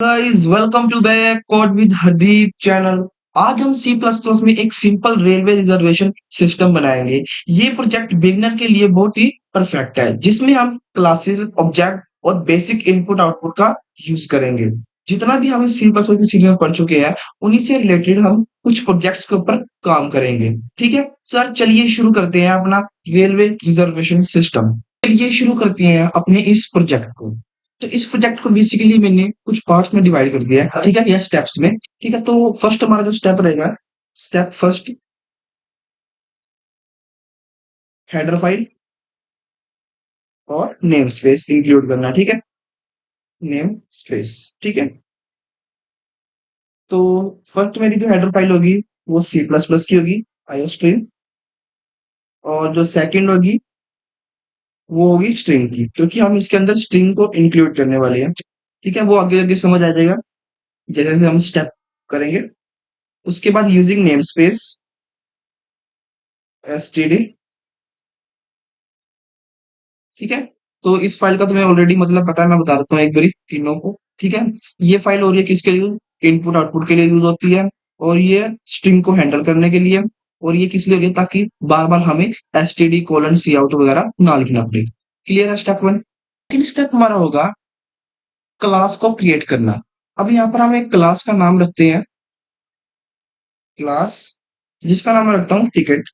Guys welcome to back code with Hardeep channel. आज हम सी plus plus में एक सिंपल रेलवे रिजर्वेशन सिस्टम बनाएंगे। ये प्रोजेक्ट बिगनर के लिए बहुत ही परफेक्ट है, जिसमें हम क्लासेस, ऑब्जेक्ट और बेसिक इनपुट आउटपुट का यूज करेंगे। जितना भी हम सी प्लस प्लस की सीरीज में पढ़ चुके हैं, उन्हीं से रिलेटेड हम कुछ प्रोजेक्ट्स के ऊपर काम करेंगे। ठीक है, तो यार चलिए शुरू करते हैं अपना रेलवे रिजर्वेशन सिस्टम। ये शुरू करते हैं अपने इस प्रोजेक्ट को। तो इस प्रोजेक्ट को बेसिकली मैंने कुछ पार्ट्स में डिवाइड कर दिया है, ठीक है, या स्टेप्स में। ठीक है, तो फर्स्ट हमारा जो स्टेप रहेगा, स्टेप फर्स्ट, हेडर फाइल और नेम स्पेस इंक्लूड करना। ठीक है, नेम स्पेस। ठीक है, तो फर्स्ट मेरी जो हेडर फाइल होगी वो सी प्लस प्लस की होगी, आईओस्ट्रीम। और जो सेकंड होगी वो होगी स्ट्रिंग की, क्योंकि हम इसके अंदर स्ट्रिंग को इंक्लूड करने वाले हैं। ठीक है, वो आगे आगे समझ आ जाएगा जैसे जैसे हम स्टेप करेंगे। उसके बाद यूजिंग नेम स्पेस एसटीडी। ठीक है, तो इस फाइल का तुम्हें ऑलरेडी मतलब पता है, मैं बता देता हूँ एक बारी तीनों को। ठीक है, ये फाइल हो रही है किसके लिए यूज, इनपुट आउटपुट के लिए यूज होती है। और ये स्ट्रिंग को हैंडल करने के लिए। और ये किस लिए हो रही है, ताकि बार बार हमें एस टी डी कोलन सी आउट वगैरह ना लिखना पड़े। क्लियर है स्टेप वन। सेकंड स्टेप हमारा होगा क्लास को क्रिएट करना। अब यहाँ पर हम एक क्लास का नाम रखते हैं, क्लास, जिसका नाम मैं रखता हूँ टिकट।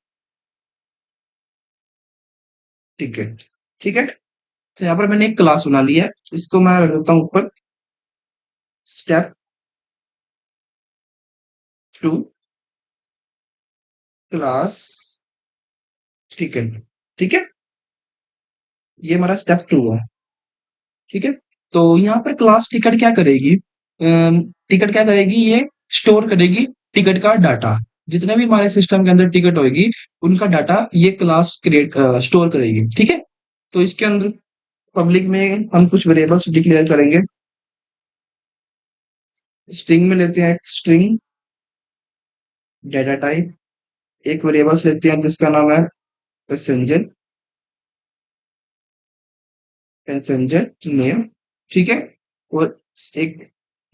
टिकट। ठीक है, तो यहाँ पर मैंने एक क्लास बना लिया है, इसको मैं रख देता हूँ ऊपर। Step two, class ticket. ठीक है, ये हमारा स्टेप टू है। ठीक है, तो यहाँ पर क्लास टिकट क्या करेगी, टिकट क्या करेगी, ये स्टोर करेगी टिकट का डाटा। जितने भी हमारे सिस्टम के अंदर टिकट होगी, उनका डाटा ये क्लास क्रिएट स्टोर करेगी। ठीक है, तो इसके अंदर पब्लिक में हम कुछ वेरिएबल्स डिक्लेयर करेंगे। स्ट्रिंग में लेते हैं एक स्ट्रिंग डेटा टाइप। एक वेरिएबल्स लेते हैं जिसका नाम है पैसेंजर, पैसेंजर नेम। ठीक है, और एक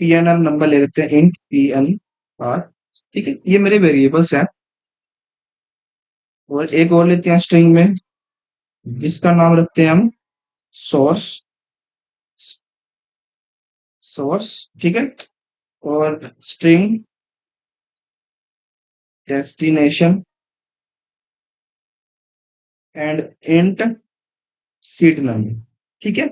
पीएनआर नंबर ले लेते हैं, इंट पीएनआर। ठीक है, ये मेरे वेरिएबल्स हैं। और एक और लेते हैं स्ट्रिंग में, जिसका नाम रखते हैं हम सोर्स, सोर्स। ठीक है, और string destination and int seat number. ठीक है,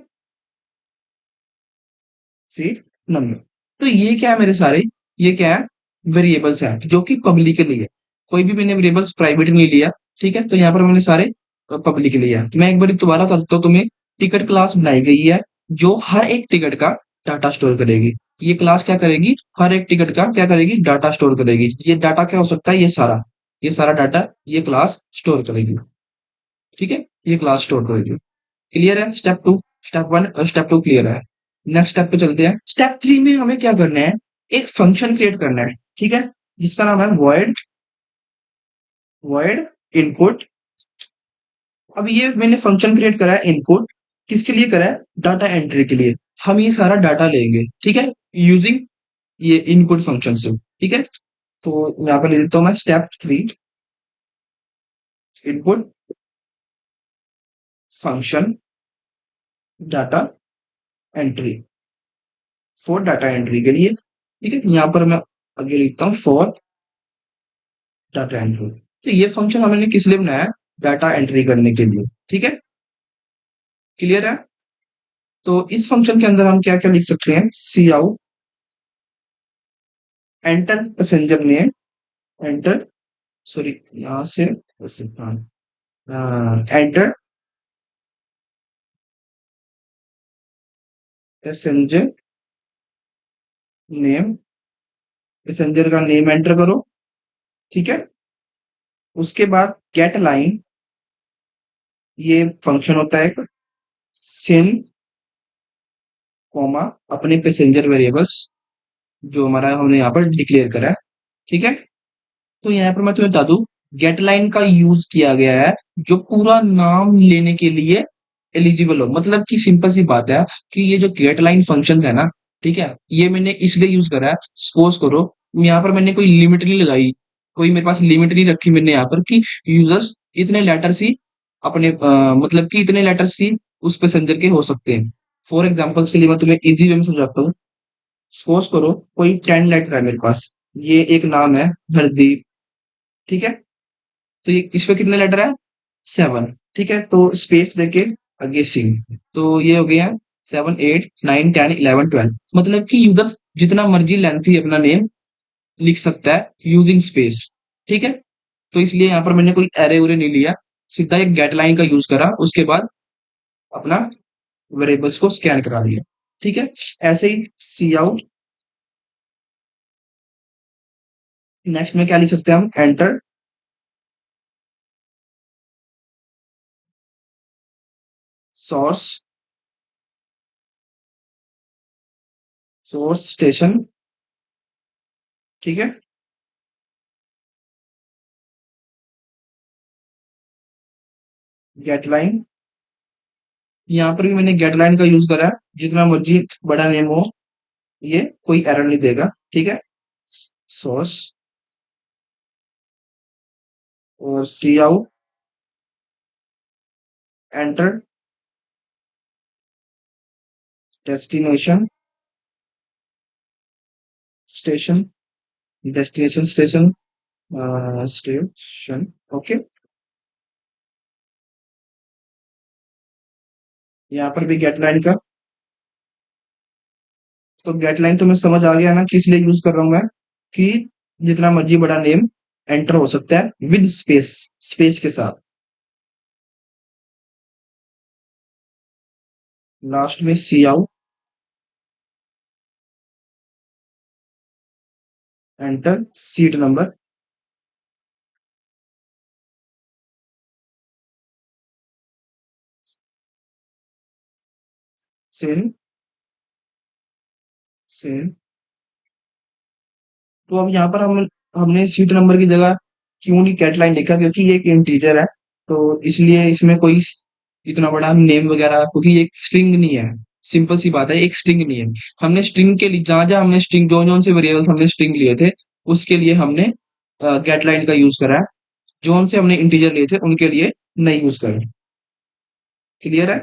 सीट नंबर। तो ये क्या है मेरे सारे, ये क्या है, वेरिएबल्स हैं जो कि पब्लिक के लिए है। कोई भी मैंने वेरिएबल्स प्राइवेट नहीं लिया। ठीक है, तो यहाँ पर मैंने सारे पब्लिक के लिए है। मैं एक बार दोबारा बता देता हूँ तुम्हें, टिकट क्लास बनाई गई है जो हर एक टिकट का डाटा स्टोर करेगी। ये क्लास क्या करेगी, हर एक टिकट का क्या करेगी, डाटा स्टोर करेगी। ये डाटा क्या हो सकता है, ये सारा डाटा ये क्लास स्टोर करेगी। ठीक है, ये क्लास स्टोर करेगी। क्लियर है स्टेप टू, स्टेप वन और स्टेप टू क्लियर है। नेक्स्ट स्टेप पे चलते हैं। स्टेप थ्री में हमें क्या करना है, एक फंक्शन क्रिएट करना है। ठीक है, जिसका नाम है void, void इनपुट। अब ये मैंने फंक्शन क्रिएट करा है इनपुट, किसके लिए करा है, डाटा एंट्री के लिए। हम ये सारा डाटा लेंगे, ठीक है, यूजिंग ये इनपुट फंक्शन से। ठीक है, तो यहाँ पर ले लेता हूँ मैं step three, input function data entry, for data entry के लिए। ठीक है, यहाँ पर मैं आगे लिखता हूँ फॉर डाटा एंट्री। तो ये फंक्शन हमने किस लिए बनाया है, डाटा एंट्री करने के लिए। ठीक है, क्लियर है। तो इस फंक्शन के अंदर हम क्या क्या लिख सकते हैं, cout, enter passenger name, enter, sorry यहां से एंटर पैसेंजर नेम, पैसेंजर का नेम एंटर करो। ठीक है, उसके बाद गेट लाइन, ये फंक्शन होता है एक, सिन कॉमा अपने पैसेंजर वेरिएबल्स जो हमारा हमने यहाँ पर डिक्लेयर करा है। ठीक है, तो यहाँ पर मैं तुम्हें बता दूं, गेट लाइन का यूज किया गया है जो पूरा नाम लेने के लिए एलिजिबल हो। मतलब कि सिंपल सी बात है कि ये जो गेट लाइन फंक्शंस है ना, ठीक है, ये मैंने इसलिए यूज करा है। सपोज करो यहाँ पर मैंने कोई लिमिट नहीं लगाई, कोई मेरे पास लिमिट नहीं रखी मैंने यहाँ पर कि यूजर्स इतने लेटर्स ही अपने मतलब कि इतने लेटर्स ही उस पैसेंजर के हो सकते हैं। फॉर एग्जाम्पल्स के लिए मैं तुम्हें इजी वे में समझाता हूँ। सपोज करो कोई 10 लेटर है मेरे पास, ये एक नाम है हरदीप, ठीक है, तो ये इस पे कितने लेटर है? 7, ठीक है, तो स्पेस देके आगे सिंह, तो ये हो गया 7, 8, 9, 10, 11, 12, मतलब कि यूजर जितना मर्जी लेंथी अपना नेम लिख सकता है यूजिंग स्पेस, ठीक है। तो इसलिए यहाँ पर मैंने कोई एरे उरे नहीं लिया, सीधा एक गेट लाइन का यूज करा, उसके बाद अपना वेरिएबल्स को स्कैन करा दिया, ठीक है। ऐसे ही सी आउट, नेक्स्ट में क्या लिख सकते हैं हम? एंटर सोर्स, सोर्स स्टेशन, ठीक है। गेट लाइन, यहाँ पर भी मैंने गेट लाइन का यूज करा है, जितना मर्जी बड़ा नेम हो ये कोई एरर नहीं देगा, ठीक है। सोर्स और cout, enter destination station, destination station, station, okay. यहाँ पर भी गेट लाइन का, तो गेट लाइन तो मैं समझ आ गया ना किस लिए यूज कर रहा हूँ मैं, कि जितना मर्जी बड़ा नेम एंटर हो सकता है विद स्पेस, स्पेस के साथ। लास्ट में cout, enter seat number, same same. तो अब यहाँ पर हमने सीट नंबर की जगह क्यों नहीं कैट लाइन लिखा, क्योंकि ये एक इंटीजर है, तो इसलिए इसमें कोई इतना बड़ा नेम वगैरह, क्योंकि ये एक स्ट्रिंग नहीं है, सिंपल सी बात है, एक स्ट्रिंग नहीं है। हमने स्ट्रिंग के लिए जहां जहां हमने स्ट्रिंग जो जो से वेरिएबल्स हमने स्ट्रिंग लिए थे उसके लिए हमने गेट लाइन का यूज करा है, जो से हमने इंटीजर लिए थे उनके लिए नहीं यूज करें। क्लियर है?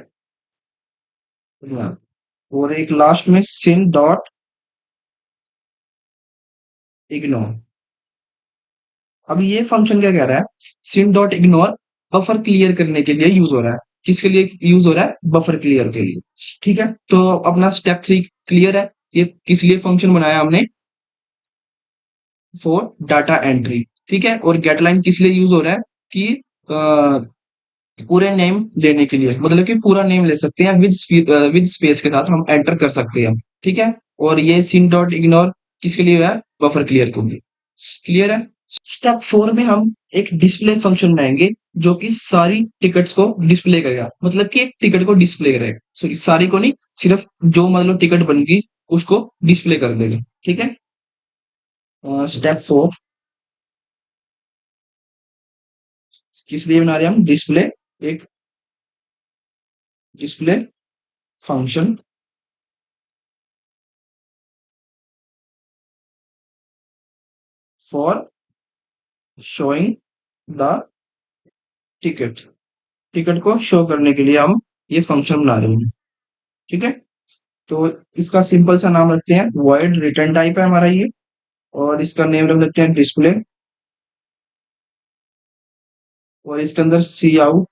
हाँ। और एक लास्ट में सिन डॉट इग्नोर। अब ये फंक्शन क्या कह रहा है? सिन डॉट इग्नोर बफर क्लियर करने के लिए यूज हो रहा है। किसके लिए यूज हो रहा है? बफर क्लियर के लिए, ठीक है। तो अपना स्टेप 3 क्लियर है। ये किस लिए फंक्शन बनाया हमने? फॉर डाटा एंट्री, ठीक है। और गेट लाइन किस लिए यूज हो रहा है? कि पूरे नेम लेने के लिए, मतलब कि पूरा नेम ले सकते हैं विद स्पेस के साथ हम एंटर कर सकते हैं, ठीक है। और ये सिन डॉट इग्नोर किसके लिए है? बफर क्लियर के लिए। क्लियर है? स्टेप 4 में हम एक डिस्प्ले फंक्शन बनाएंगे जो कि सारी टिकट्स को डिस्प्ले करेगा, मतलब कि एक टिकट को डिस्प्ले करेगा, सॉरी सारी को नहीं, सिर्फ जो मतलब टिकट बनेगी उसको डिस्प्ले कर देगा, ठीक है। स्टेप 4 किस लिए बना रहे हैं हम? डिस्प्ले, एक display function for showing the ticket, ticket को शो करने के लिए हम ये फंक्शन बना रहे हैं, ठीक है। तो इसका सिंपल सा नाम रखते हैं, वॉइड रिटर्न टाइप है हमारा ये, और इसका नेम रख देते हैं डिस्प्ले, और इसके अंदर सी आउट,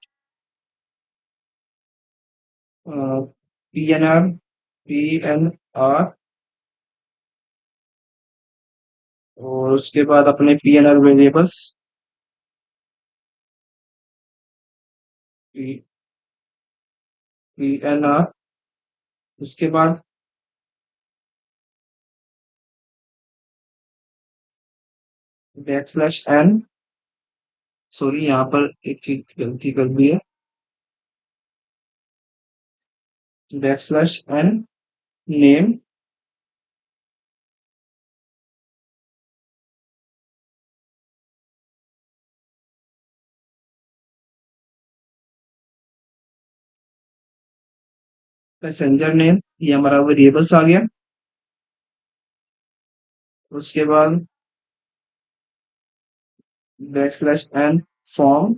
पी एन आर और उसके बाद अपने PNR वेरिएबल्स, PNR, उसके बाद बैकस्लैश n, सॉरी यहाँ पर एक चीज गलती कर दी है, backslash n name, passenger name, ये हमारा वेरिएबल्स आ गया, उसके बाद backslash N form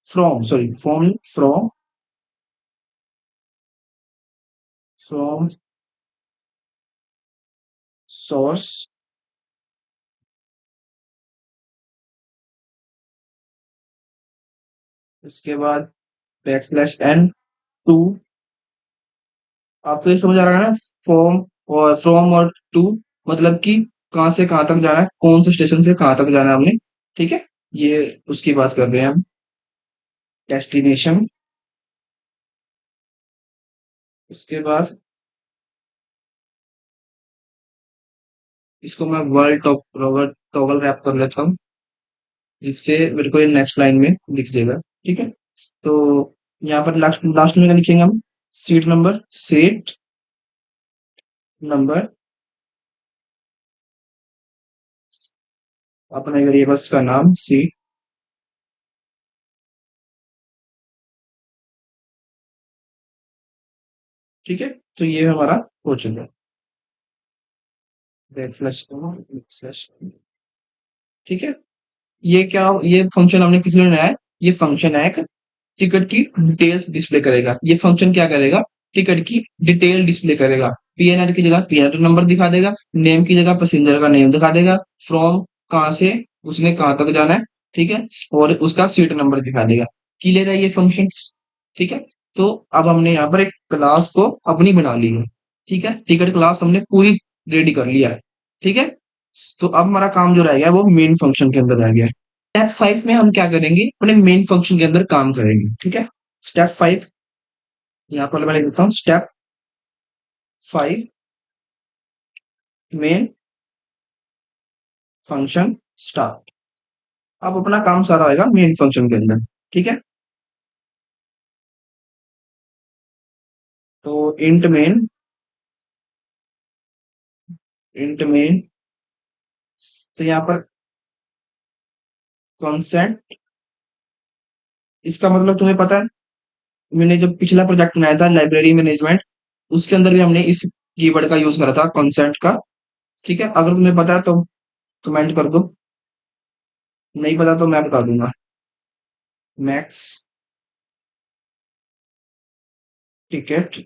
from sorry form from source, उसके बाद बैक स्लैश एन टू। आपको ये समझ आ रहा है ना? फ्रॉम और फ्रॉम और टू मतलब कि कहाँ से कहाँ तक जाना है, कौन से स्टेशन से कहाँ तक जाना है हमने। ठीक है, ये उसकी बात कर रहे हैं हम। डेस्टिनेशन, उसके बाद इसको मैं वर्ल्ड टॉप टॉगल रैप कर लेता हूँ, जिससे मेरे को ये नेक्स्ट लाइन में दिख जाएगा। ठीक है, तो यहाँ पर लास्ट लास्ट में क्या लिखेंगे हम? सीट नंबर अपने वेरिएबल्स का नाम सीट। ठीक है, तो ये हमारा हो चुका है। स्लैश, ठीक है। ये क्या, ये फंक्शन हमने किस लिए बनाया है? ये फंक्शन है एक टिकट की डिटेल्स डिस्प्ले करेगा। ये फंक्शन क्या करेगा? टिकट की डिटेल डिस्प्ले करेगा। पीएनआर की जगह पीएनआर नंबर दिखा देगा, नेम की जगह पैसेंजर का नेम दिखा देगा, फ्रॉम कहाँ से उसने कहाँ तक जाना है, ठीक है, और उसका सीट नंबर दिखा देगा। क्लियर है ये फंक्शन? ठीक है, तो अब हमने यहाँ पर एक क्लास को अपनी बना ली है। ठीक है, टिकट क्लास हमने पूरी रेडी कर लिया है। ठीक है, तो अब हमारा काम जो रह गया है वो मेन फंक्शन के अंदर रह गया है। स्टेप 5 में हम क्या करेंगे? अपने मेन फंक्शन के अंदर काम करेंगे। ठीक है, स्टेप 5 यहाँ पर मैं लिख देता हूँ। Step 5 main function start. अब अपना काम सारा होगा मेन फंक्शन के अंदर। ठीक है, तो इंट मेन तो यहाँ पर कॉन्सेप्ट, इसका मतलब तुम्हें पता है, मैंने जब पिछला प्रोजेक्ट बनाया था लाइब्रेरी मैनेजमेंट, उसके अंदर भी हमने इस कीवर्ड का यूज करा था, कॉन्सेप्ट का। ठीक है, अगर तुम्हें पता है तो कमेंट कर दो, नहीं पता तो मैं बता दूंगा। Max ticket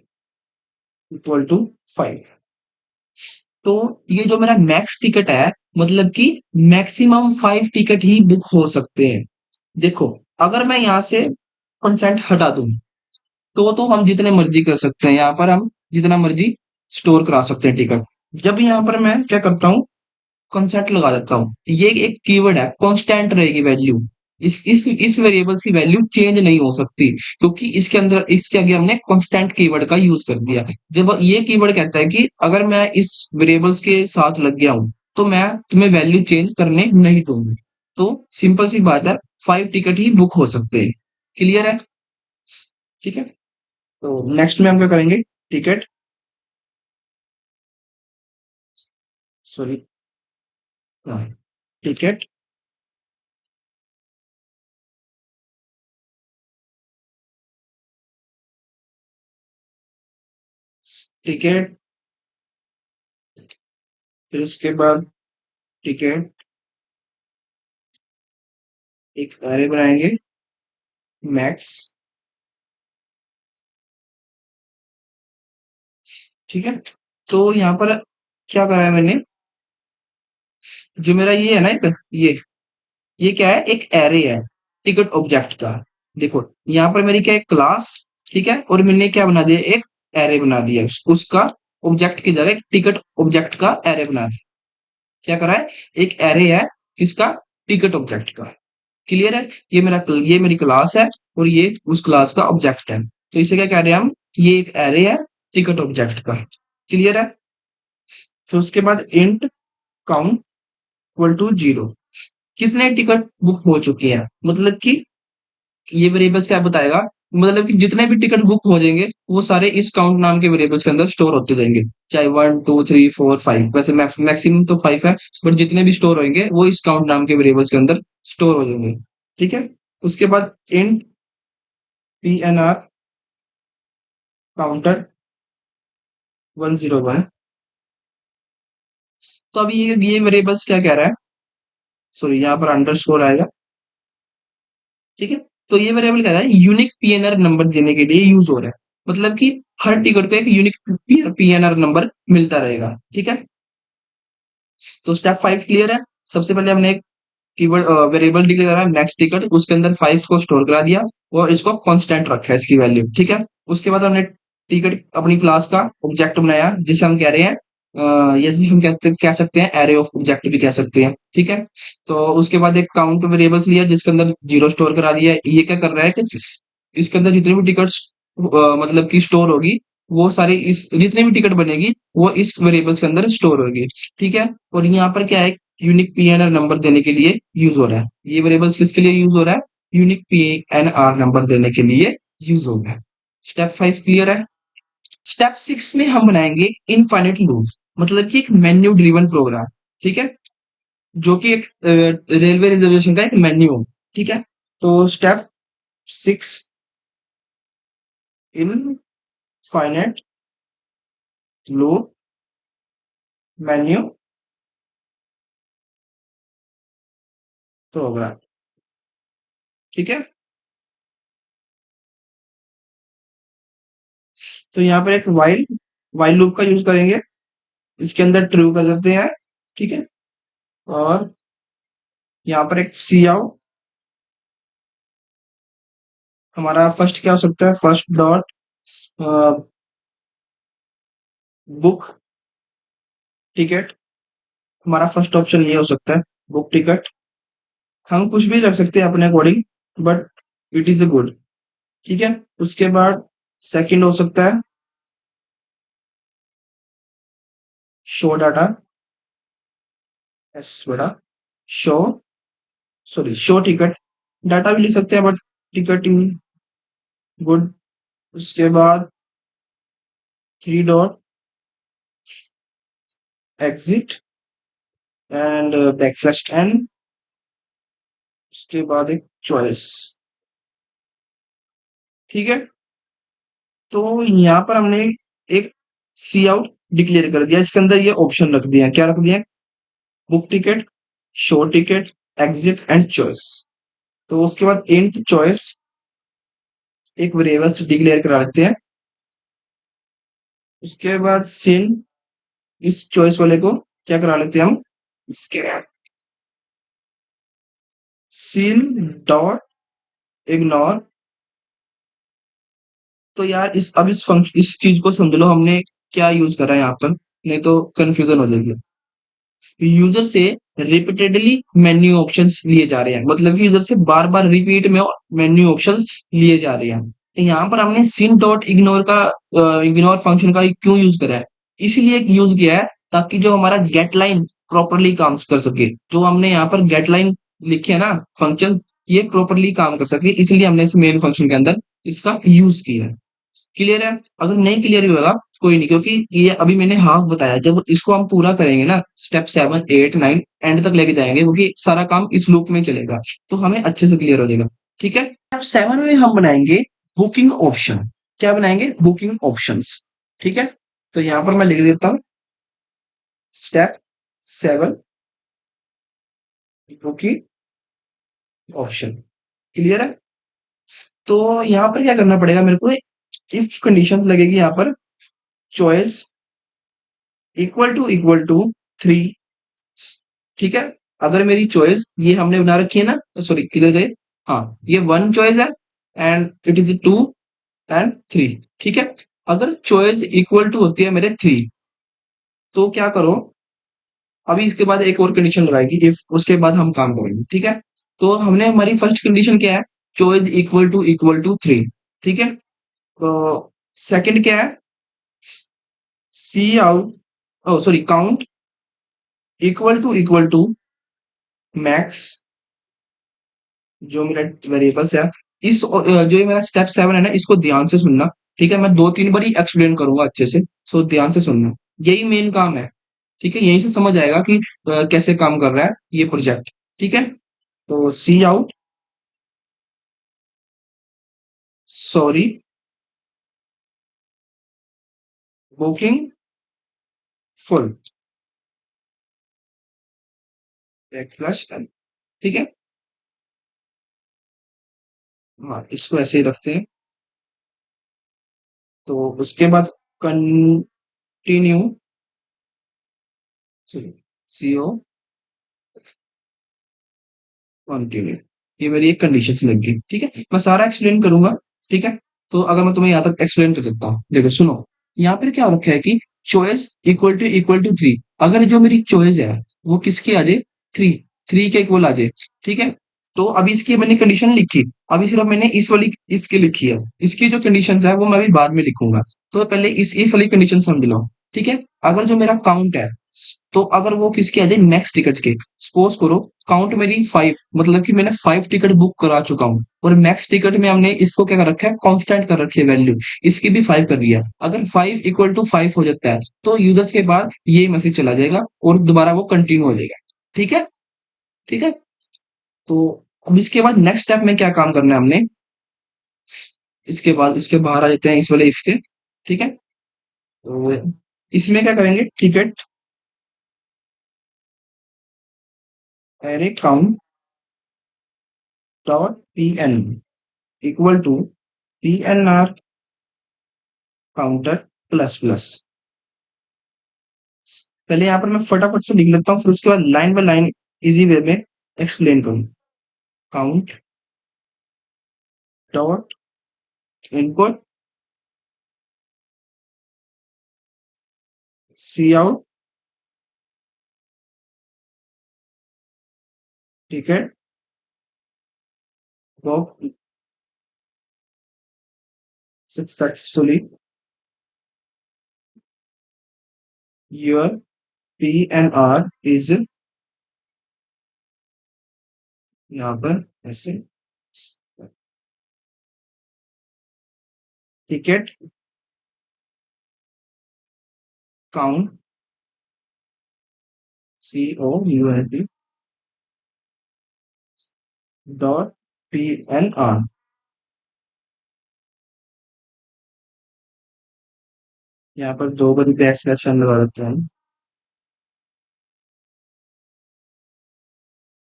equal to 5। तो ये जो मेरा मैक्स टिकट है, मतलब कि मैक्सिमम 5 टिकट ही बुक हो सकते हैं। देखो, अगर मैं यहाँ से कंसेंट हटा दूं तो हम जितने मर्जी कर सकते हैं, यहाँ पर हम जितना मर्जी स्टोर करा सकते हैं टिकट। जब यहाँ पर मैं क्या करता हूँ, कंसेंट लगा देता हूँ, ये एक कीवर्ड है, कांस्टेंट रहेगी वैल्यू। इस वेरिएबल्स की वैल्यू चेंज नहीं हो सकती, क्योंकि इसके अंदर इसके आगे हमने कांस्टेंट कीवर्ड का यूज कर दिया। जब ये कीवर्ड कहता है कि अगर मैं इस वेरिएबल्स के साथ लग गया हूं तो मैं तुम्हें वैल्यू चेंज करने नहीं दूंगी। तो सिंपल सी बात है, 5 टिकट ही बुक हो सकते हैं। क्लियर है? ठीक है, तो नेक्स्ट में हम क्या करेंगे? टिकट सॉरी हाँ, टिकट टिकट फिर उसके बाद टिकट एक एरे बनाएंगे, मैक्स। ठीक है, तो यहाँ पर क्या करा है मैंने, जो मेरा ये है ना एक ये क्या है? एक एरे है टिकट ऑब्जेक्ट का। देखो, यहाँ पर मेरी क्या है? क्लास। ठीक है, और मैंने क्या बना दिया? एक एरे बना दिया, उसका ऑब्जेक्ट की जगह एक टिकट ऑब्जेक्ट का एरे बना दिया। क्या करा है? एक एरे है किसका? टिकट ऑब्जेक्ट का। क्लियर है? ये मेरी क्लास है और ये उस क्लास का ऑब्जेक्ट है। तो इसे क्या कह रहे हैं हम? ये एक एरे है टिकट ऑब्जेक्ट का। क्लियर है? फिर उसके बाद इंट काउंट इक्वल टू 0। कितने टिकट बुक हो चुके हैं, मतलब कि ये वेरिएबल्स क्या बताएगा? मतलब कि जितने भी टिकट बुक हो जाएंगे वो सारे इस काउंट नाम के वेरिएबल्स के अंदर स्टोर होते जाएंगे, चाहे 1 2 3 4 5। वैसे मैक्सिमम तो 5 है, बट जितने भी स्टोर होंगे वो इस काउंट नाम के वेरिएबल्स के अंदर स्टोर हो जाएंगे। ठीक है, उसके बाद इंट पीएनआर काउंटर 101 तो अभी ये वेरिएबल्स क्या कह रहा है, सॉरी यहाँ पर अंडरस्कोर आएगा, ठीक है। तो ये वेरिएबल कह रहा है यूनिक पीएनआर नंबर देने के लिए यूज हो रहा है, मतलब कि हर टिकट पे एक यूनिक पीएनआर नंबर मिलता रहेगा, ठीक है। तो स्टेप 5 क्लियर है। सबसे पहले हमने एक कीवर्ड वेरिएबल डिक्लेयर करा मैक्स टिकट, उसके अंदर 5 को स्टोर करा दिया और इसको कांस्टेंट रखा है इसकी वैल्यू, ठीक है। उसके बाद हमने टिकट अपनी क्लास का ऑब्जेक्ट बनाया जिसे हम कह रहे हैं ये हम कह सकते हैं एरे ऑफ ऑब्जेक्ट भी कह सकते हैं, ठीक है। तो उसके बाद एक काउंट वेरिएबल्स लिया जिसके अंदर जीरो स्टोर करा दिया। ये क्या कर रहा है कि इसके अंदर जितनी भी टिकट मतलब की स्टोर होगी, वो सारी इस जितनी भी टिकट बनेगी वो इस वेरिएबल्स के अंदर स्टोर होगी, ठीक है। और यहाँ पर क्या है, यूनिक पीएनआर नंबर देने के लिए यूज हो रहा है। ये वेरिएबल्स किसके लिए यूज हो रहा है, यूनिक पीएनआर नंबर देने के लिए यूज हो रहा है। स्टेप 5 क्लियर है। स्टेप 6 में हम बनाएंगे इनफाइनाइट लूप, मतलब कि एक मेन्यू ड्रिवन प्रोग्राम, ठीक है, जो कि एक रेलवे रिजर्वेशन का एक मेन्यू हो, ठीक है। तो step 6, infinite loop menu program, ठीक है। तो यहाँ पर एक वाइल लूप का यूज करेंगे, इसके अंदर ट्रू कर देते हैं, ठीक है। और यहाँ पर एक सी आउट, हमारा फर्स्ट क्या हो सकता है, फर्स्ट डॉट बुक टिकट, हमारा फर्स्ट ऑप्शन ये हो सकता है, बुक टिकट। हम कुछ भी रख सकते हैं अपने according, but it is a good, ठीक है। उसके बाद सेकंड हो सकता है शो डाटा, एस बड़ा show, sorry show ticket, data भी लिख सकते हैं बट टिकट इन गुड। उसके बाद three dot exit and backslash N, उसके बाद एक चॉइस, ठीक है। तो यहाँ पर हमने एक सी आउट डिक्लेयर कर दिया, इसके अंदर ये ऑप्शन रख दिया, क्या रख दिया, book ticket, show ticket, exit and choice. तो उसके बाद इंट चॉइस एक वेरिएबल से डिक्लेयर करा लेते हैं। उसके बाद सिन इस चॉइस वाले को क्या करा लेते हैं हम, इसके सिन डॉट इग्नोर। तो यार इस फंक्शन इस चीज को समझ लो हमने क्या यूज करा है यहाँ पर, नहीं तो कंफ्यूजन हो जाएगी। यूजर से रिपीटेडली मेन्यू ऑप्शंस लिए जा रहे हैं, मतलब कि यूजर से बार बार रिपीट में मेन्यू ऑप्शंस लिए जा रहे हैं। तो यहाँ पर हमने सिन डॉट इग्नोर का इग्नोर फंक्शन का क्यों यूज करा है, इसीलिए यूज किया है ताकि जो हमारा गेट लाइन प्रॉपरली काम कर सके। जो हमने यहाँ पर गेट लाइन लिखी है ना फंक्शन, ये प्रॉपरली काम कर सके, इसलिए हमने इस मेन फंक्शन के अंदर इसका यूज किया है। क्लियर है। अगर नहीं क्लियर भी होगा कोई नहीं, क्योंकि ये अभी मैंने हाफ बताया, जब इसको हम पूरा करेंगे ना स्टेप 7 8 9 एंड तक लेके जाएंगे, क्योंकि सारा काम इस लूप में चलेगा, तो हमें अच्छे से क्लियर हो जाएगा, ठीक है। स्टेप 7 में हम बनाएंगे बुकिंग ऑप्शन। क्या बनाएंगे, बुकिंग ऑप्शंस, ठीक है। तो यहां पर मैं लिख देता हूं स्टेप 7 बुकिंग ऑप्शन, क्लियर है। तो यहां पर क्या करना पड़ेगा मेरे को, इफ कंडीशन लगेगी यहाँ पर, चॉइस इक्वल टू 3, ठीक है। अगर मेरी चॉइस ये हमने बना रखी है ना, सॉरी किधर गए, हाँ ये वन चॉइस है एंड इट इज 2 एंड 3, ठीक है। अगर चॉइस इक्वल टू होती है मेरे 3, तो क्या करो, अभी इसके बाद एक और कंडीशन लगाएगी इफ, उसके बाद हम काम करेंगे, ठीक है। तो हमने हमारी फर्स्ट कंडीशन क्या है, चॉइस इक्वल टू 3, ठीक है। तो सेकंड क्या है, cout, oh sorry count equal to max, जो मेरा वेरिएबल्स है। जो ये मेरा स्टेप 7 है ना, इसको ध्यान से सुनना, ठीक है। मैं 2 3 बार ही एक्सप्लेन करूंगा अच्छे से, सो ध्यान से सुनना, यही मेन काम है, ठीक है। यहीं से समझ आएगा कि कैसे काम कर रहा है ये प्रोजेक्ट, ठीक है। तो cout, sorry booking full, x plus n, ठीक है। हाँ, इसको ऐसे ही रखते हैं। तो उसके बाद कंटिन्यू सी ओ कंटिन्यू, ये मेरी एक कंडीशन लग गई, ठीक है। मैं सारा एक्सप्लेन करूंगा, ठीक है। तो अगर मैं तुम्हें यहाँ तक एक्सप्लेन कर देता हूँ, देखो सुनो। यहाँ पर क्या रखा है कि चॉइस इक्वल टू थ्री। अगर जो मेरी चॉइस है वो किसकी आ जाए, थ्री, थ्री के इक्वल आ जाए, ठीक है। तो अभी इसकी मैंने कंडीशन लिखी, अभी सिर्फ मैंने इस वाली इफ की लिखी है। इसकी जो कंडीशंस है वो मैं अभी बाद में लिखूंगा। तो पहले इस इफ वाली कंडीशन समझ लो, ठीक है। अगर जो मेरा काउंट है, तो अगर वो किसकी आ जाए, मैक्स टिकट के। सपोज करो काउंट मेरी फाइव, मतलब कि मैंने फाइव टिकट बुक करा चुका हूँ, और मैक्स टिकट में हमने इसको क्या कर रखा है, कांस्टेंट कर रखी है वैल्यू। इसकी भी फाइव कर दिया। अगर फाइव इक्वल टू फाइव हो जाता है तो यूजर्स के बाद ये मैसेज चला जाएगा और दोबारा वो कंटिन्यू हो जाएगा, ठीक है। ठीक है। तो अब इसके बाद नेक्स्ट स्टेप में क्या काम करना है हमने, इसके बाद इसके बाहर आ जाते हैं इस वाले इफ के, ठीक है। तो इसमें क्या करेंगे, ticket array count dot P N equal to P N R counter plus plus. पहले यहाँ पर मैं फटाफट से लिख लेता हूँ, फिर उसके बाद line by line easy way में एक्सप्लेन करूँ। Count dot input cout ticket work successfully, your P N R is, यहाँ पर ऐसे, ticket count C O U N T dot P N R. यहाँ पर दो बारी बैक स्लैश लगा देते हैं,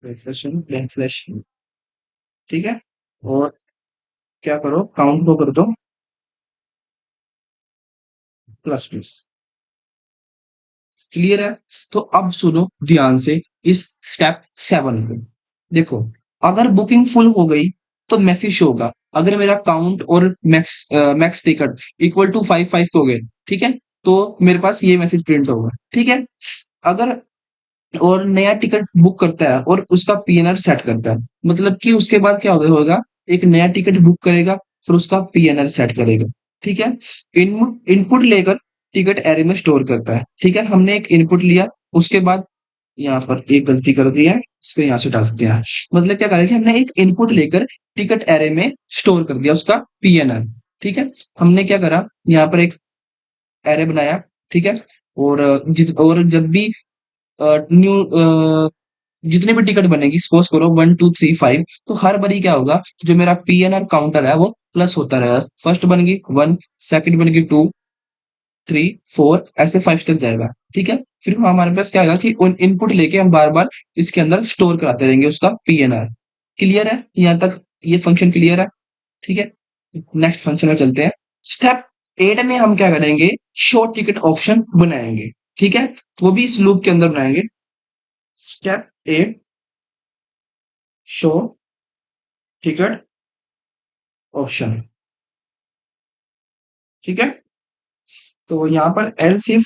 बैक स्लैश, ठीक है। और क्या करो, काउंट को कर दो प्लस प्लस। क्लियर है। तो अब सुनो ध्यान से इस स्टेप सेवन को। देखो, अगर बुकिंग फुल हो गई तो मैसेज शो होगा। अगर मेरा काउंट और max ticket equal to five five हो गए, ठीक है, तो मेरे पास ये मैसेज प्रिंट होगा, ठीक है। अगर और नया टिकट बुक करता है और उसका पीएनआर सेट करता है, मतलब कि उसके बाद क्या होगा, एक नया टिकट बुक करेगा, फिर उसका पीएनआर सेट करेगा, ठीक है। इनपुट लेकर टिकट एरे में स्टोर करता है, ठीक है। हमने एक इनपुट लिया, उसके बाद यहाँ पर एक गलती कर दी है, इसको यहाँ से हटा सकते हैं। मतलब क्या करें कि हमने एक इनपुट लेकर टिकट एरे में स्टोर कर दिया उसका पीएनआर, ठीक है। हमने क्या करा, यहाँ पर एक एरे बनाया, ठीक है। और जब भी न्यू जितने भी टिकट बनेगी, सपोज करो वन टू थ्री फाइव, तो हर बारी क्या होगा, जो मेरा पीएनआर काउंटर है वो प्लस होता रहेगा। फर्स्ट बनेगी वन, सेकंड बनेगी टू, थ्री, फोर, ऐसे फाइव तक जाएगा, ठीक है। फिर हमारे पास क्या आएगा कि उन इनपुट लेके हम बार बार इसके अंदर स्टोर कराते रहेंगे उसका पीएनआर। क्लियर है यहाँ तक, ये फंक्शन क्लियर है, ठीक है। नेक्स्ट फंक्शन में चलते हैं। स्टेप एट में हम क्या करेंगे, शो टिकट ऑप्शन बनाएंगे, ठीक है। वो भी इस लूप के अंदर बनाएंगे। Step at, show ticket option, ठीक है। तो यहाँ पर एल्स इफ,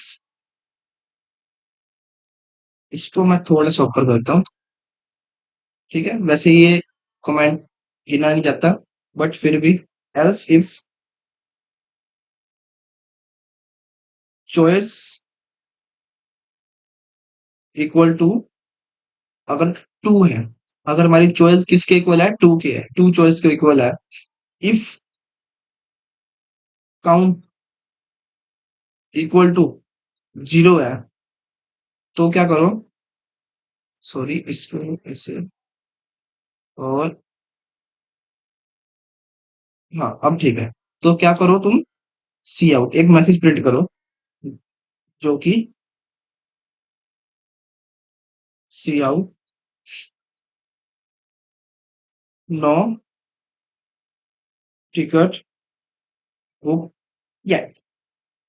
इसको मैं थोड़ा सा ऊपर करता हूँ, ठीक है। वैसे ये कमेंट गिना नहीं जाता, बट फिर भी, else if choice equal to, अगर टू है, अगर हमारी चॉइस किसके इक्वल है, टू के है, टू चॉइस के इक्वल है। If count equal to zero है, तो क्या करो, सॉरी इसको ऐसे, और हाँ अब ठीक है। तो क्या करो तुम, सी आउट एक मैसेज प्रिंट करो, जो कि cout no ticket book yet,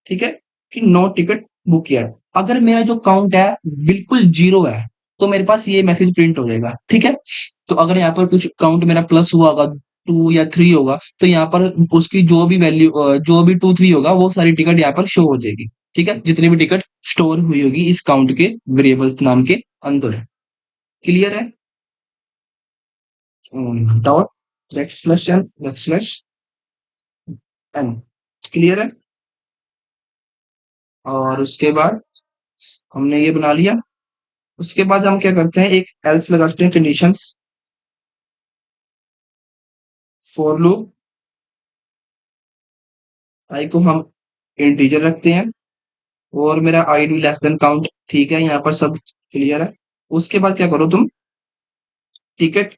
ठीक है, कि नो टिकट बुक येट। अगर मेरा जो काउंट है बिल्कुल जीरो है, तो मेरे पास ये मैसेज प्रिंट हो जाएगा, ठीक है। तो अगर यहाँ पर कुछ काउंट मेरा प्लस हुआ होगा, टू या थ्री होगा, तो यहाँ पर उसकी जो भी वैल्यू, जो भी टू थ्री होगा, वो सारी टिकट यहाँ पर शो हो जाएगी, ठीक है, जितनी भी टिकट स्टोर हुई होगी इस काउंट के वेरिएबल्स नाम के अंदर। क्लियर है? Dot backslash N backslash N, clear है? और उसके बाद हमने ये बना लिया। उसके बाद हम क्या करते हैं, एक एल्स लगाते हैं, कंडीशंस। फॉर लूप आई को हम इंटीजर रखते हैं, और मेरा I D less than count, ठीक है, यहाँ पर सब क्लियर है। उसके बाद क्या करो तुम, टिकट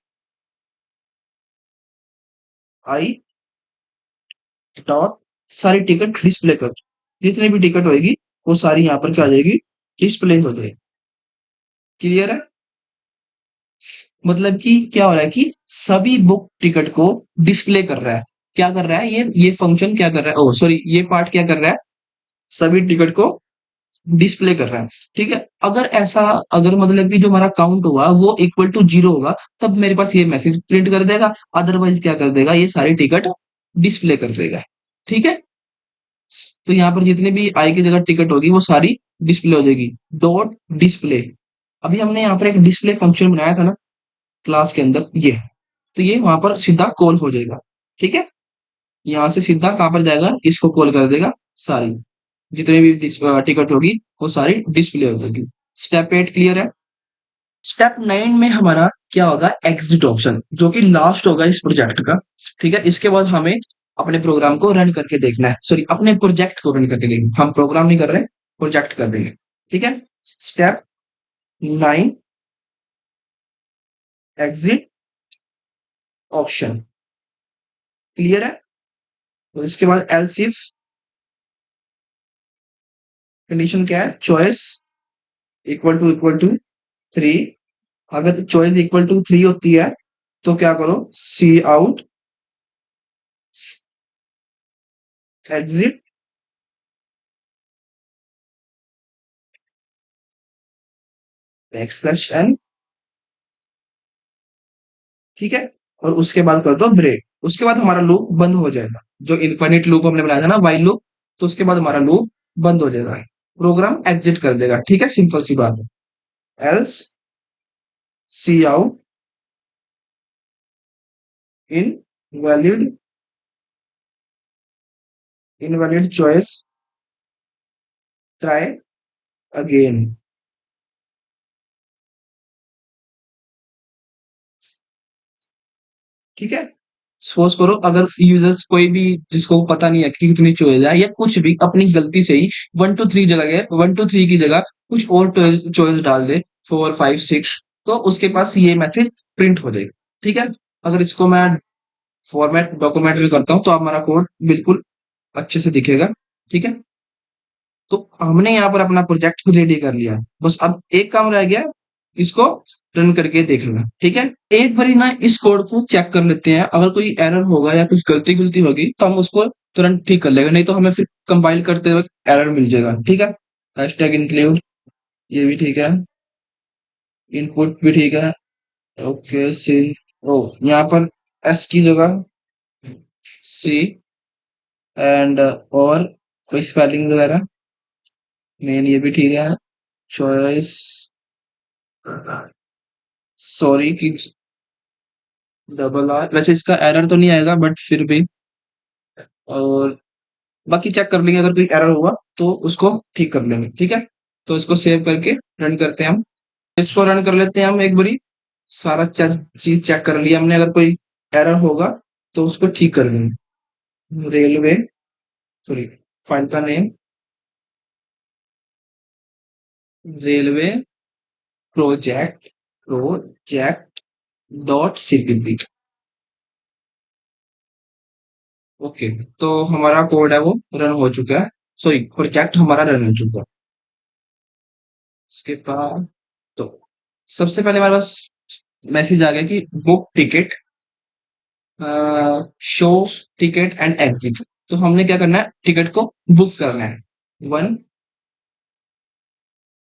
आई डॉट सारी टिकट डिस्प्ले कर, जितनी भी टिकट होगी वो सारी यहाँ पर क्या आ जाएगी, डिस्प्ले हो जाएगी। क्लियर है? मतलब कि क्या हो रहा है कि सभी बुक टिकट को डिस्प्ले कर रहा है। क्या कर रहा है ये फंक्शन क्या कर रहा है, ओ सॉरी, ये पार्ट क्या कर रहा है, सभी टिकट को डिस्प्ले कर रहा है, ठीक है। अगर ऐसा, अगर मतलब कि जो हमारा काउंट होगा वो इक्वल टू जीरो होगा, तब मेरे पास ये मैसेज प्रिंट कर देगा। अदरवाइज क्या कर देगा, ये सारी टिकट डिस्प्ले कर देगा, ठीक है। तो यहाँ पर जितनी भी आई की जगह टिकट होगी वो सारी डिस्प्ले हो जाएगी। डॉट डिस्प्ले, अभी हमने यहाँ पर एक डिस्प्ले फंक्शन बनाया था ना क्लास के अंदर, ये तो ये वहां पर सीधा कॉल हो जाएगा, ठीक है। यहाँ से सीधा कहाँ पर जाएगा, इसको कॉल कर देगा, सारी जितनी भी टिकट होगी वो सारी डिस्प्ले हो जाएगी। स्टेप 8 क्लियर है? स्टेप 9 में हमारा क्या होगा, एग्जिट ऑप्शन, जो कि लास्ट होगा इस प्रोजेक्ट का, ठीक है। इसके बाद हमें अपने प्रोग्राम को रन करके देखना है, सॉरी अपने प्रोजेक्ट को रन करके देखना, हम प्रोग्राम नहीं कर रहे, प्रोजेक्ट कर रहे हैं, ठीक है। स्टेप 9, एग्जिट ऑप्शन, क्लियर है? तो इसके बाद एल्स इफ कंडीशन क्या है, चॉइस इक्वल टू थ्री। अगर चॉइस इक्वल टू थ्री होती है तो क्या करो, सी आउट एग्जिट बैकस्लैश एन, ठीक है। और उसके बाद कर दो ब्रेक, उसके बाद हमारा लूप बंद हो जाएगा। जो इन्फिनिट लूप हमने बनाया था ना, वाइल लूप, तो उसके बाद हमारा लूप बंद हो जाएगा, प्रोग्राम एग्जिट कर देगा, ठीक है, सिंपल सी बात है। Else cout invalid invalid choice try again, ठीक है। सपोज करो अगर यूजर्स कोई भी, जिसको पता नहीं है कि कितनी चॉइस है, या कुछ भी अपनी गलती से ही वन टू थ्री जगह, वन टू थ्री की जगह कुछ और चॉइस डाल दे, फोर फाइव सिक्स, तो उसके पास ये मैसेज प्रिंट हो जाएगा, ठीक है। अगर इसको मैं फॉर्मेट डॉक्यूमेंट में करता हूँ तो हमारा कोड बिल्कुल अच्छे से दिखेगा, ठीक है। तो हमने यहाँ पर अपना प्रोजेक्ट को रेडी कर लिया, बस अब एक काम रह गया, इसको रन करके देख लेना, ठीक है। एक बारी ना इस कोड को चेक कर लेते हैं, अगर कोई एरर होगा या कुछ गलती गलती होगी तो हम उसको तुरंत ठीक कर लेंगे, नहीं तो हमें फिर कंपाइल करते वक्त एरर मिल जाएगा, ठीक है। हैशटैग इंक्लूड, ये भी ठीक है, इनपुट भी ठीक है, ओके सी, ओ यहाँ पर एस की जगह सी, एंड और कोई स्पेलिंग वगैरह, मेन ये भी ठीक है, चॉइस, सॉरी की डबल आर, वैसे इसका एरर तो नहीं आएगा बट फिर भी, और बाकी चेक कर लेंगे, अगर कोई एरर हुआ तो उसको ठीक कर लेंगे, ठीक है। तो इसको सेव करके रन करते हैं हम, इसको रन कर लेते हैं हम एक बारी, सारा चीज चेक कर लिया हमने, अगर कोई एरर होगा तो उसको ठीक कर देंगे। रेलवे, सॉरी, फाइल का name railway project dot CPP, okay. तो हमारा कोड है वो रन हो चुका है, सॉरी प्रोजेक्ट हमारा रन हो चुका है। इसके बाद तो सबसे पहले हमारे पास मैसेज आ गया कि book ticket, show ticket and exit. तो हमने क्या करना है, टिकट को बुक करना है। One,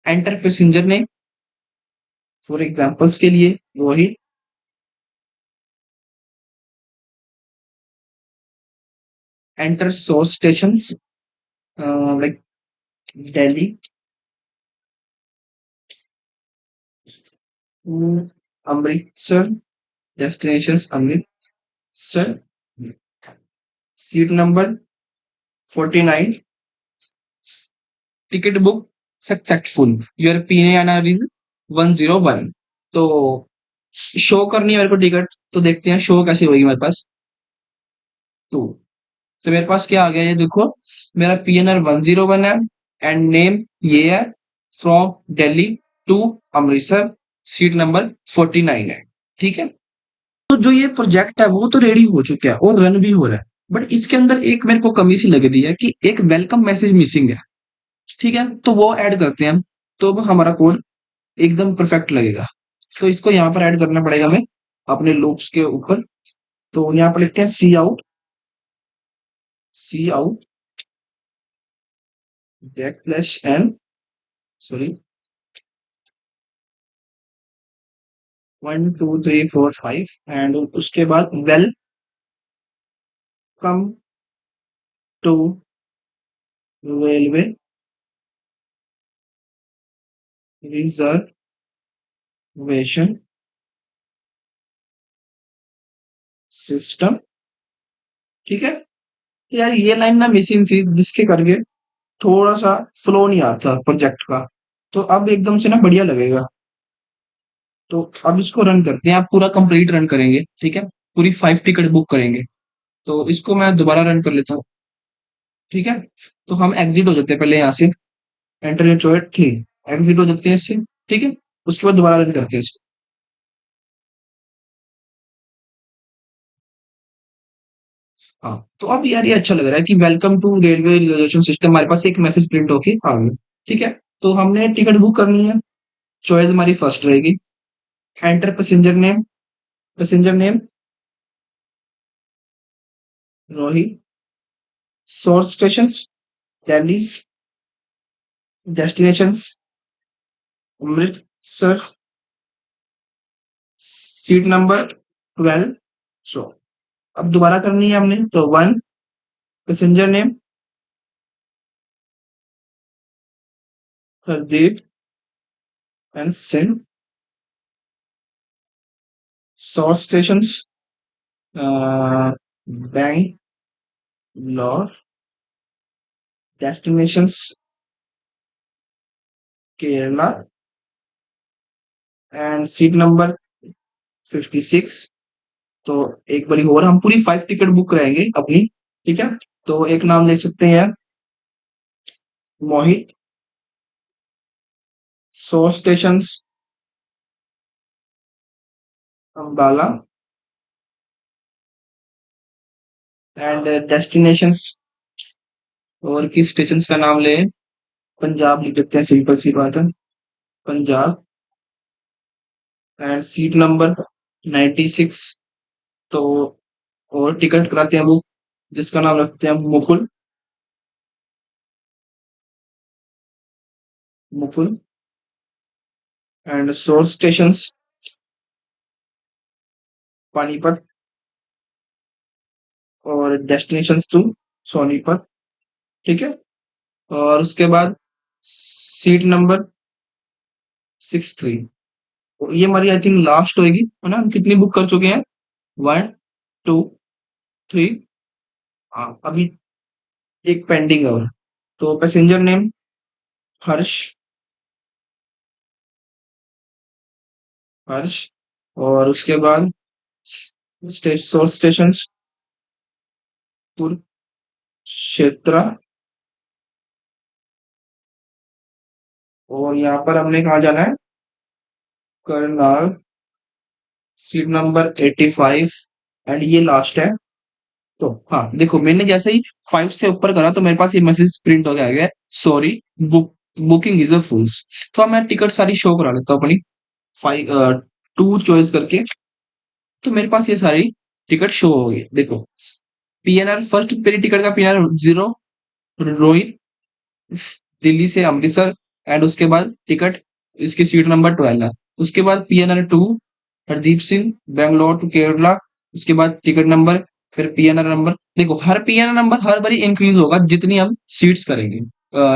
enter passenger name, for examples के लिए Rohit. Enter source stations, like Delhi, Amritsar, destinations Amritsar, seat number 49, ticket book successful, your PNR is 101। तो शो करनी है मेरे को टिकट, तो देखते हैं शो कैसे होगी मेरे पास। टू, तो मेरे पास क्या आ गया, ये देखो, मेरा PNR 101 है, एंड नेम ये है, from Delhi to Amritsar, seat number 49 है। ठीक है, तो जो ये प्रोजेक्ट है वो तो रेडी हो चुका है और रन भी हो रहा है, बट इसके अंदर एक मेरे को कमी सी लग रही है कि एक वेलकम मैसेज मिसिंग है। ठीक है, तो वो ऐड करते हैं हम, तो अब हमारा कोड एकदम परफेक्ट लगेगा। तो इसको यहाँ पर ऐड करना पड़ेगा हमें अपने लूप्स के ऊपर। तो यहाँ पर लिखते हैं cout backslash n, sorry, 1 2 3 4 5, and उसके बाद welcome to railway reservation system. ठीक है, यार ये लाइन ना मिसिंग थी, जिसके करके थोड़ा सा फ्लो नहीं आता प्रोजेक्ट का। तो अब एकदम से ना बढ़िया लगेगा। तो अब इसको रन करते हैं, आप पूरा कंप्लीट रन करेंगे, ठीक है, पूरी 5 टिकट बुक करेंगे। तो इसको मैं दोबारा रन कर लेता हूँ। ठीक है, तो हम एग्जिट हो जाते हैं पहले यहाँ से, एंटर योर चॉइस थी, एग्जिट हो जाते हैं इससे। ठीक है, उसके बाद दोबारा रन करते हैं इसको। हाँ, तो अब यार ये अच्छा लग रहा है कि welcome to railway reservation system, हमारे पास एक मैसेज प्रिंट होके आ गया। ठीक है, तो हमने टिकट बुक करनी है, चॉइस हमारी फर्स्ट रहेगी, enter passenger name Rohit, source station Delhi, destinations Amritsar, seat number 12। सो अब दोबारा करनी है हमने, तो one, passenger name Hardeep and Singh, source stations Bangalore, destinations Kerala, and seat number 56। तो एक बारी और हम पूरी 5 टिकट बुक कराएंगे अपनी। ठीक है, तो एक नाम ले सकते हैं, Mohit, source stations Ambala, and destinations, और किस स्टेशन का नाम ले, पंजाब लिख देते हैं, सिंपल सी बात है, पंजाब, एंड सीट नंबर 96। तो और टिकट कराते हैं बुक, जिसका नाम रखते हैं Mukul, Mukul, and source stations Panipat, और डेस्टिनेशन टू सोनीपत। ठीक है, और उसके बाद सीट नंबर 63। ये हमारी आई थिंक लास्ट होगी, है ना, हम कितनी बुक कर चुके हैं, 1 2 3, हाँ अभी एक पेंडिंग है और। तो पैसेंजर नेम हर्ष, हर्ष, और उसके बाद सोर्स स्टेशन कुरुक्षेत्र, और यहाँ पर हमने कहाँ जाना है, करनाल, सीट नंबर 85, एंड ये लास्ट है। तो हाँ देखो, मैंने जैसे ही 5 से ऊपर करा तो मेरे पास ये मैसेज प्रिंट हो गया, सॉरी, बुकिंग इज अ फुल्स। तो अब मैं टिकट सारी शो करा लेता हूँ अपनी, 5 2 चॉइस करके। तो मेरे पास ये सारी टिकट शो होगी। देखो पीएनआर, फर्स्ट मेरी टिकट का पीएनआर 0, रोहित, दिल्ली से अमृतसर, एंड उसके बाद टिकट इसकी सीट नंबर 12 है। उसके बाद पीएनआर 2, हरदीप सिंह, बैंगलोर टू केरला। उसके बाद टिकट नंबर, फिर पीएनआर नंबर। देखो हर पीएनआर नंबर हर बारी इंक्रीज होगा जितनी हम सीट्स करेंगे,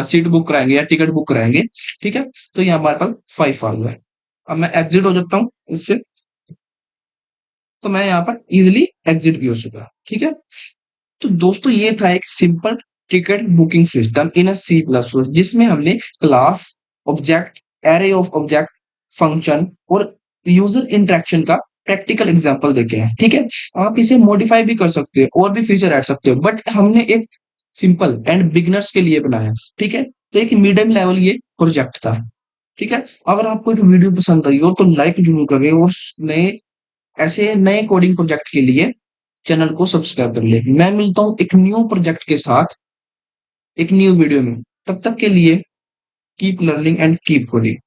सीट बुक कराएंगे या टिकट बुक कराएंगे। ठीक है, तो ये हमारे पास 5 आ गया है। अब मैं एग्जिट हो जाता हूँ इससे, तो मैं यहाँ पर इजिली एग्जिट भी हो चुका। ठीक है, तो दोस्तों ये था एक simple ticket booking system in a C plus plus, जिसमें हमने class, object, array of object, function और यूजर इंटरेक्शन का प्रैक्टिकल एग्जांपल देखे हैं। ठीक है, आप इसे मॉडिफाई भी कर सकते हो और भी फीचर ऐड सकते हो, बट हमने एक सिंपल एंड बिगिनर्स के लिए बनाया। ठीक है, तो एक मीडियम लेवल ये प्रोजेक्ट था। ठीक है, अगर आपको एक वीडियो पसंद आई हो तो लाइक जरूर करें, और नए ऐसे नए कोडिंग प्रोजेक्ट के लिए चैनल को सब्सक्राइब कर ले। मैं मिलता हूँ एक न्यू प्रोजेक्ट के साथ एक न्यू वीडियो में। तब तक के लिए keep learning and keep coding.